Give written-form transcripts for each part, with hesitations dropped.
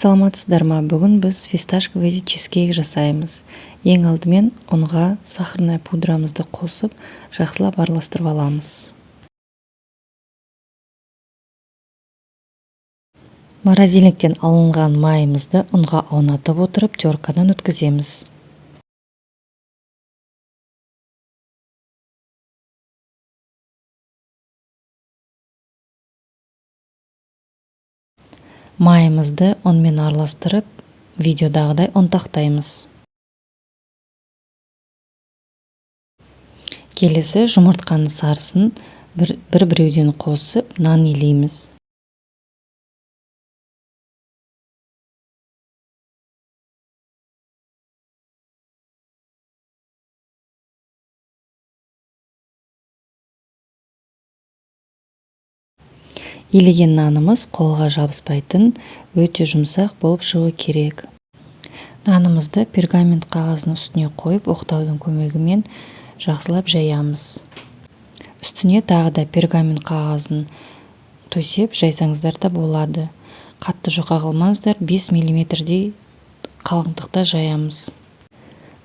Саламатсыздар ма? Бүгін біз фисташковый чизкейк жасаймыз. Ең алдымен ұнға сахарный пудрамызды қосып, жақсылап араластырып аламыз. Морозильниктен алынған майымызды ұнға аунатып отырып, теркадан өткіземіз. Майымызды ұнмен араластырып, видеодағыдай ұнтақтаймыз. Келесі жұмыртқаны сарысын бір-біреуден қосып, нан илейміз. Илеген нанымыз қолға жабыспайтын, өте жұмсақ болып шығу керек. Нанымызды пергамент қағазының үстіне қойып, оқтаудың көмегімен жақсылап жаямыз. Үстіне тағы да пергамент қағазын төсеп жайсаңыздар да болады. Қатты жұқа қылмаңыздар, 5 мм-дей қалыңдықта жаямыз.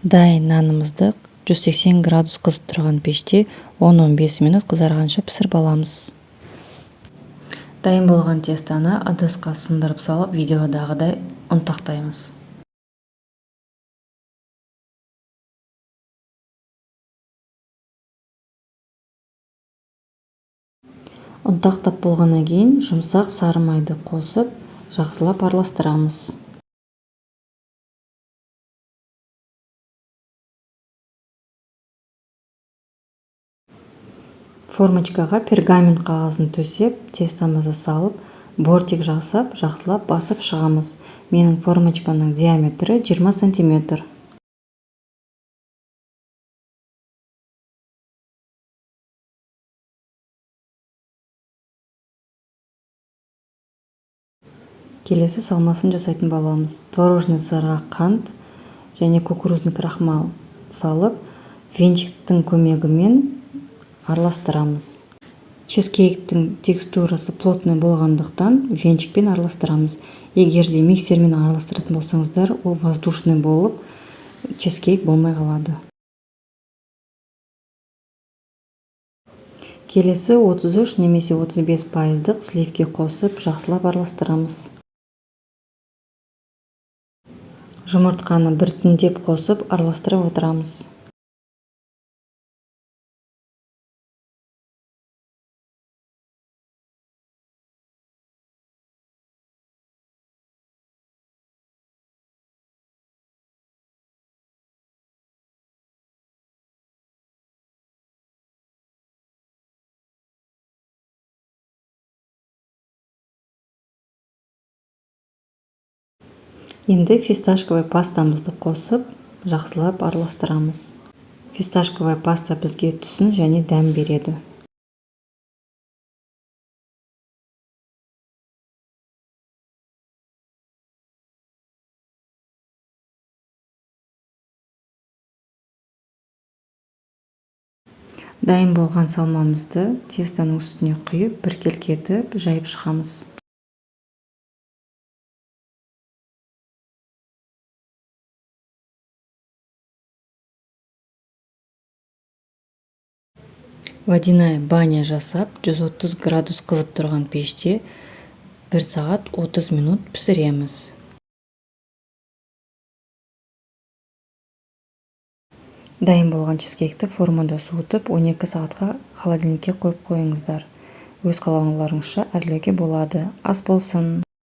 Дайын нанымызды 180 градус қызып тұрған пеште 10-15 минут қызарғанша пісіріп аламыз. Дайын болған тестаны ыдысқа сындырып салып, видеодағыдай ұнтақтаймыз. Ұнтақтап болғаннан кейін жұмсақ сары майды қосып, жақсылап араластырамыз. Формочкаға пергамент қағазын төсеп, тестамызды салып, бортик жасап, жақсылап басып шығамыз. Менің формочкамның диаметрі 20 см. Келесі салмасын жасайтын боламыз. Творожный сырға қант және кукурузный крахмал салып, венчиктің көмегімен араластырамыз. Чизкейктің текстурасы плотный болғандықтан венчикпен араластырамыз. Егер де миксермен араластыратын болсаңыздар, ол воздушный болып, чизкейк болмай қалады. Келесі 33 немесе 35% сливке қосып, жақсылап араластырамыз. Жұмыртқаны біртіндеп қосып, араластырып отырамыз. Енді фисташковый пастамызды қосып, жақсылап араластырамыз. Фисташковый паста бізге түсін және дәм береді. Дайын болған салмамызды тестаның үстіне құйып, біркелкетіп, жайып шығамыз. Водяная баня жасап, 130 градус қызып тұрған пеште 1 сағат 30 минут пісіреміз. Дайын болған чизкейкті формада суытып, 12 сағатқа холодильникке қойып қойыңыздар. Өз қалауларыңызша әрлеуге болады. Ас болсын!